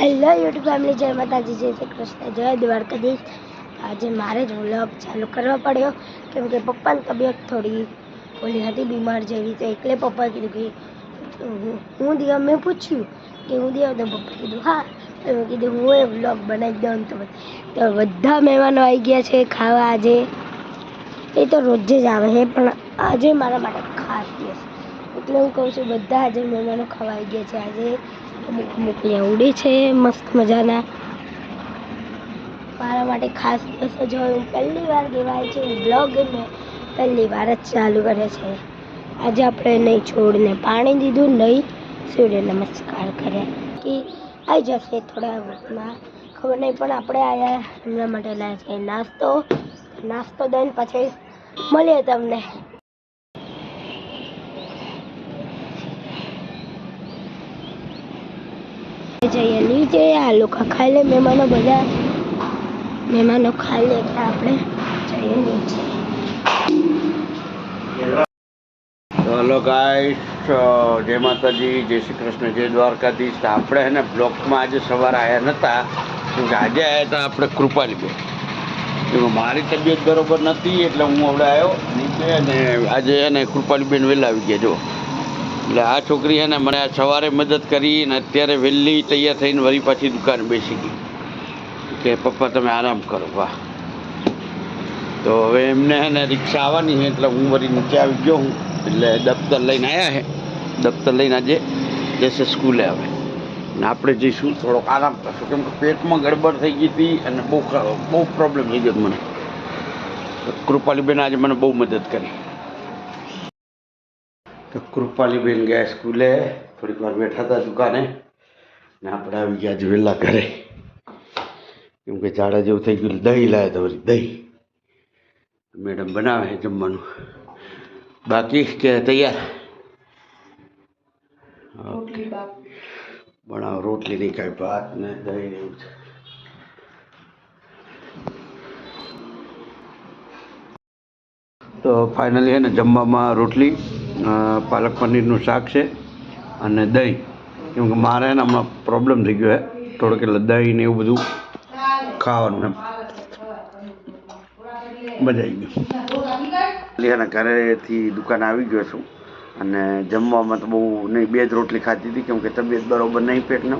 Hello YouTube family, જય માતાજી, જય શ્રી કૃષ્ણ, જય દ્વારકાધીશ। આજે મારે જ વ્લોગ ચાલુ કરવા પડ્યો કેમ કે પપ્પાની તબિયત થોડી ઓલી હતી, બીમાર જેવી। તો એટલે પપ્પાએ કીધું કે હું દિયા, મેં પૂછ્યું કે હું દિયા, તો પપ્પાએ કીધું હા। તો મેં કીધું હું એ વ્લોગ બનાવી દઉં। તો બધા મહેમાનો આવી ગયા છે ખાવા। આજે એ તો રોજે જ આવે છે, પણ આજે મારા માટે ખાસ દિવસ, એટલે હું કહું છું બધા આજે મહેમાનો ખાવા આવી ગયા છે। આજે અમુક ઉડે છે મસ્ત મજાના, મારા માટે ખાસ દિવસ જ હોય। હું પહેલી વાર કહેવાય છે બ્લોગ ને પહેલી વાર જ ચાલુ કરે છે। આજે આપણે નહીં છોડને પાણી દીધું, નહીં સૂર્ય નમસ્કાર કર્યા કે આવી જશે થોડા વખતમાં, ખબર નહીં, પણ આપણે આવ્યા એમના માટે લાવ્યા છે નાસ્તો દઈને પછી મળીએ તમને। જઈએ નીચે, આ લોકો ખાઈ લે, બધા મહેમાનો ખાઈ લે એટલે આપણે જઈએ નીચે। હેલો ગાઈસ, જય માતાજી, જય શ્રી કૃષ્ણ, જય દ્વારકાધીશ। તો આપણે હે ને બ્લોકમાં આજે સવારે આવ્યા નહોતા, કેમકે આજે આવ્યા હતા આપણે કૃપાલીબેન, કેમકે મારી તબિયત બરોબર નથી એટલે હું હમણાં આવ્યો નીચે। અને આજે એને કૃપાલીબેન વહેલા આવી ગયા, જો એટલે આ છોકરી છે ને મને આ સવારે મદદ કરી અને અત્યારે વહેલી તૈયાર થઈને વળી પાછી દુકાને બેસી ગઈ કે પપ્પા તમે આરામ કરો। વાહ! તો હવે એમને હે ને રિક્ષા આવવાની છે એટલે હું વળી નીચે આવી ગયો હું, એટલે દફતર લઈને આવ્યા છે। દફતર લઈને આજે જશે સ્કૂલે આવે, ને આપણે જઈશું થોડોક આરામ કરશું, કેમ કે પેટમાં ગડબડ થઈ ગઈ હતી અને બહુ પ્રોબ્લેમ થઈ ગયો મને। કૃપાલીબેન આજે મને બહુ મદદ કરી। તો કૃપાલીબેન ગયા સ્કૂલે, થોડીક વાર બેઠા હતા દુકાને, ને આપણે આવી ગયા આજે વહેલા ઘરે, કેમ કે ઝાડા જેવું થઈ ગયું। દહીં લાવ્યા તો વળી દહીં મેડમ બનાવે છે જમવાનું, બાકી કે તૈયાર બનાવો રોટલી નહીં ખાય, ભાત ને દહીં એવું છે। તો ફાઇનલી છે ને જમવામાં રોટલી, પાલક પનીરનું શાક છે અને દહીં, કેમ કે મારે ને હમણાં પ્રોબ્લેમ થઈ ગયો છે થોડોક, એટલે દહીં ને એવું બધું ખાવાનું એમ મજા આવી ગઈ। એટલે ઘરેથી દુકાને આવી ગયો છું અને જમવામાં તો બહુ નહીં, 2 જ રોટલી ખાધી હતી કેમ કે તબિયત બરાબર નહીં પેટનો,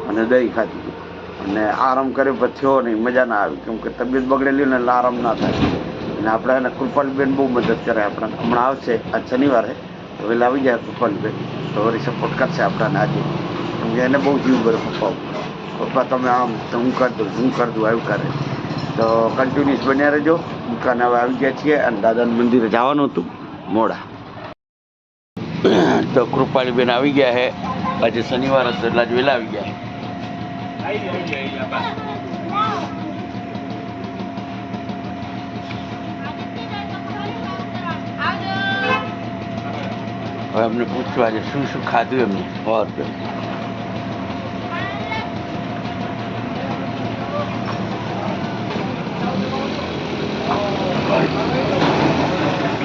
અને દહીં ખાધી હતી અને આરામ કર્યો પણ થયો નહીં, મજા ના આવી, કેમ કે તબિયત બગડેલી ને એટલે આરામ ના થાય। અને આપણે એને કૃપાલીબેન બહુ મદદ કરે આપણને, હમણાં આવશે, આજ શનિવારે તો વહેલા આવી જાય કૃપાલીબેન, તો વળી સપોર્ટ કરશે આપણને આજે, કેમ કે એને બહુ જીવ કરે પપ્પા તમે આમ તો હું કરી દઉં આવ્યું કરે। તો કન્ટિન્યુઅસ બન્યા રહેજો। દુકાને હવે આવી ગયા છીએ અને દાદાનું મંદિરે જવાનું હતું મોડા, તો કૃપાલીબેન આવી ગયા છે, આજે શનિવાર હતો એટલે આજે વહેલા આવી ગયા છે। હવે અમને પૂછવા આજે શું શું ખાધું એમને વાર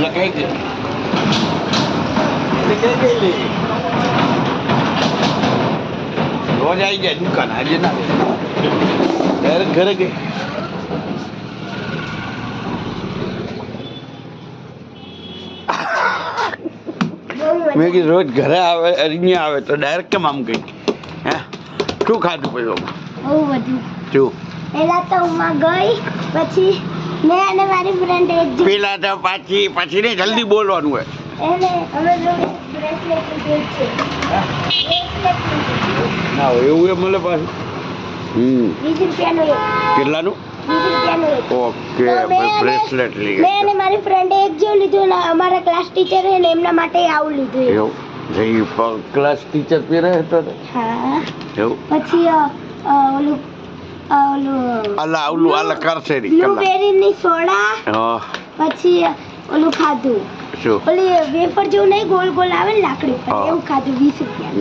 લગાઈ ગઈ રોજ આવી જાય દુકાન, આજે ના ઘરે ગઈ। મેં કીધું રોજ ઘરે આવે અહીંયા આવે તો ડાયરેક્ટ કેમ આમ ગઈ? હે શું ખાધું પછી? બહુ બધું। શું પહેલા તો હું ગઈ, પછી મેં અને મારી ફ્રેન્ડ પેલા તો પાછી નહીં, જલ્દી બોલવાનું હોય। એને અમે લોકો બ્રેસલેટ લીધી છે। ના હોય એવું એ મળે પાછું। 20 રૂપિયાનું એક। કેટલાનું? 20 રૂપિયાનું એક। ઓકે, બ્રેસલેટ લઈ મેં અને મારી ફ્રેન્ડે એક જેવું લીધું ને અમારા ક્લાસ ટીચર છે ને એમના માટે આવું લીધું। એવું ક્લાસ ટીચર પહેરે હતો? હા। એવું પછી ઓલું આલા કરશે બ્લુબેરીની સોડા, પછી ઓલું ખાધું, શું ઓલી વેફર જેવું નહીં, ગોલ ગોલ આવે ને લાકડી પર, એવું ખાધું 20 રૂપિયા।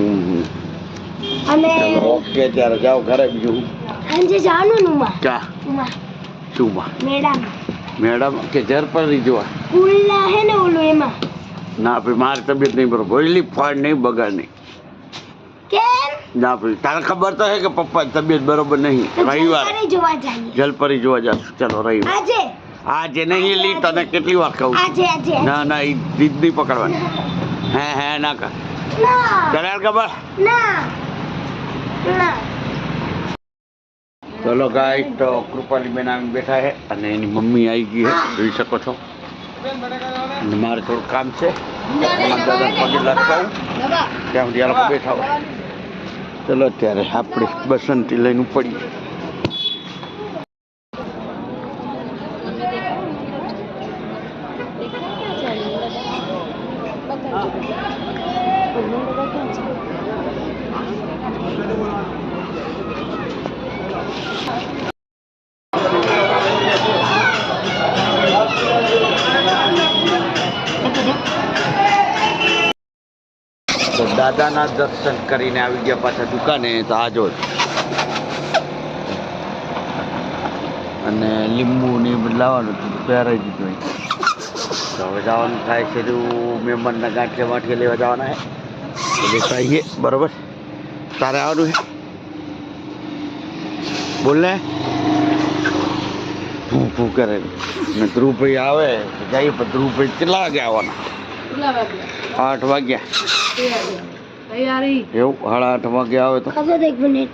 અને ઓકે, ત્યારે જાઓ ઘરે। બીજું સાંજે જવાનું ને ક્યાં? શું મેડમ કે ઘર પર રહી જોવા સ્કૂલના હે ને ઓલું એમાં? ના ભાઈ, મારી તબિયત નહીં બરોબર, ઓઈલી ફાડ નહીં, બગાડ નહીં। કેમ? ના ભાઈ તારે ખબર તો હે કે પપ્પાની તબિયત બરોબર નહીં. રવિવાર જલપરી જોવા જઈએ જલપરી જોવા જશું. ચલો રવિવાર. આજે આજે નહીં લી તને કેટલી વાર કહું છું. આજે ના ના એ જીદ નહીં પકડવાની. હે ના કર ના ચાલ ખબર. ના ના ચલો ગાઈસ તો કૃપાલી બેન આવીને બેઠા છે અને એની મમ્મી આવી ગઈ છે જોઈ શકો છો. અને મારે થોડું કામ છે દાદા પગે લટકાવું ત્યાં સુધી આ લોકો બેઠા હોય. ચલો અત્યારે આપણે બસંતી લઈને પડીએ. તો દાદાના દર્શન કરીને આવી ગયા પાછા દુકાને. તો આ જો અને લીંબુ ને એ બધું લાવવાનું હતું તો પહેરાવી દીધું. તો હવે જવાનું થાય છે મહેમાનના ગાંઠિયા વાંઠિયા લેવા જવાના છે તો લેતા આવીએ. બરાબર તારે આવવાનું છે બોલ ને ભૂ કરે ને ધ્રુવભાઈ આવે તો જઈએ. પણ ધ્રુવભાઈ કેટલા વાગે આવવાના? 8 વાગ્યા. એવું 8:30 વાગે આવે તો ખબર 1 મિનિટ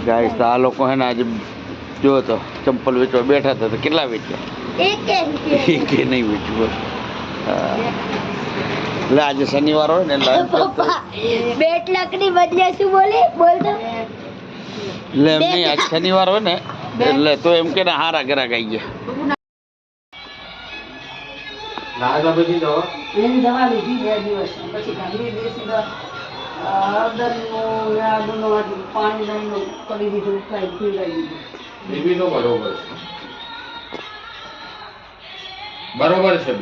ગાઈસ તો આ લોકો હે ને આજે જો તો ચંપલ વેચવા બેઠા હતા તો કેટલા વેચ્યા? 1 રૂપિયા એક નહીં વેચ્યું. એટલે આજે શનિવાર હોય ને પપ્પા બેટ લાકડી બદલે શું બોલે બોલતો એટલે એમ નહીં આજે શનિવાર હોય ને એટલે તો એમ કે ને હારા ગ્રાહક આવી ગયા. એની દવા લીધી 2 દિવસ પછી ઘરની દેશી હળદરનું ને આદુનું પાણી લઈને કરી દીધું ઉકાઈ પીવડાવી દીધું. બરોબર છે.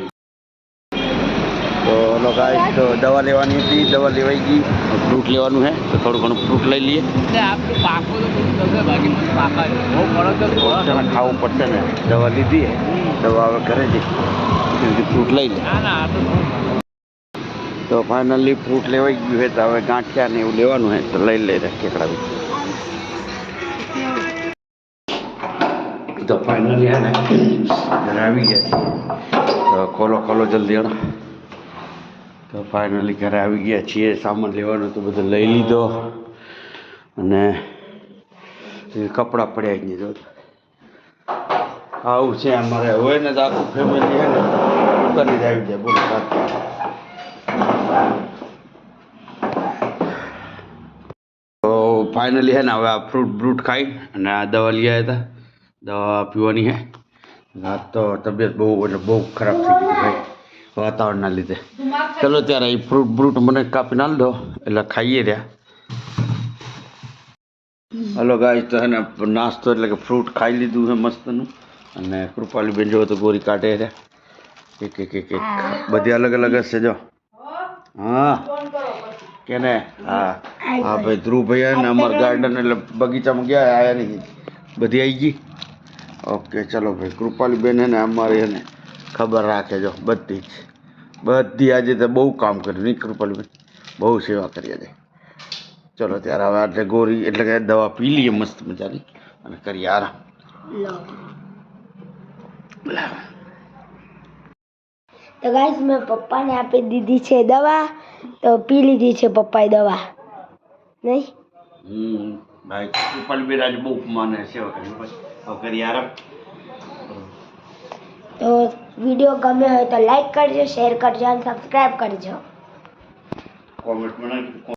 તો ઓલો ગાઈસ તો દવા લેવાની હતી, દવા લેવાઈ ગઈ. ફ્રૂટ લેવાનું છે તો થોડું ઘણું ફ્રૂટ લઈ લઈએ. ખાવું પડશે ને દવા લીધી દવા હવે ઘરે જઈ ફ્રૂટ લઈ લે. તો ફાઇનલી ફ્રૂટ લેવાઈ ગયું છે તો હવે ગાંઠિયા ને એવું લેવાનું છે તો લઈ લઈ રાખીએ. તો ફાઇનલી હે ને ઘરે આવી ગયા તો ખોલો જલ્દી હો. તો ફાઇનલી ઘરે આવી ગયા છીએ. સામાન લેવાનો તો બધો લઈ લીધો અને કપડાં પડ્યા જ નહીં. જો આવું છે અમારે હોય ને તો આખું ફેમિલી છે ને દુકાને જ આવી જાય. બોલો તો ફાઇનલી છે ને હવે આ ફ્રૂટ ખાઈ અને આ દવા લઈ આવ્યા હતા. દવા પીવાની છે. આ તો તબિયત બહુ ખરાબ થઈ ગઈ ભાઈ વાતાવરણના લીધે. ચલો ત્યારે એ ફ્રૂટ મને કાપી નાખ દો એટલે ખાઈએ રહ્યા. હલો ગાઈસ તો હે ને નાસ્તો એટલે કે ફ્રૂટ ખાઈ લીધું છે મસ્તનું. અને કૃપાલી બેન જો તો ગોરી કાઢે છે એક બધી અલગ અલગ હશે જો. હા કે ને હા ભાઈ ધ્રુવભાઈ ને અમારા ગાર્ડન એટલે બગીચામાં ગયા આયા નહીં બધી આવી ગઈ. ઓકે ચલો ભાઈ કૃપાલી બેન હે ને અમારી હે ને ખબર રાખે જો બધી આજે તો બહુ કામ કર્યું નહીં કૃપાલી બેન બહુ સેવા કરી આજે. ચલો ત્યારે હવે આટલે ગોરી એટલે કે દવા પી લઈએ મસ્ત મજાની અને કરીએ આરામ. તો ગાઈસ મેં પપ્પાને આપી દીધી છે દવા તો પી લીધી છે પપ્પાએ દવા નહીં. ભાઈ કૃપાલી બેન આજે બહુ માને સેવા કરી કરીએ આરામ. તો વિડીયો ગમે હોય તો લાઈક કરજો, શેર કરજો અને સબસ્ક્રાઈબ કરજો. કોમેન્ટમાં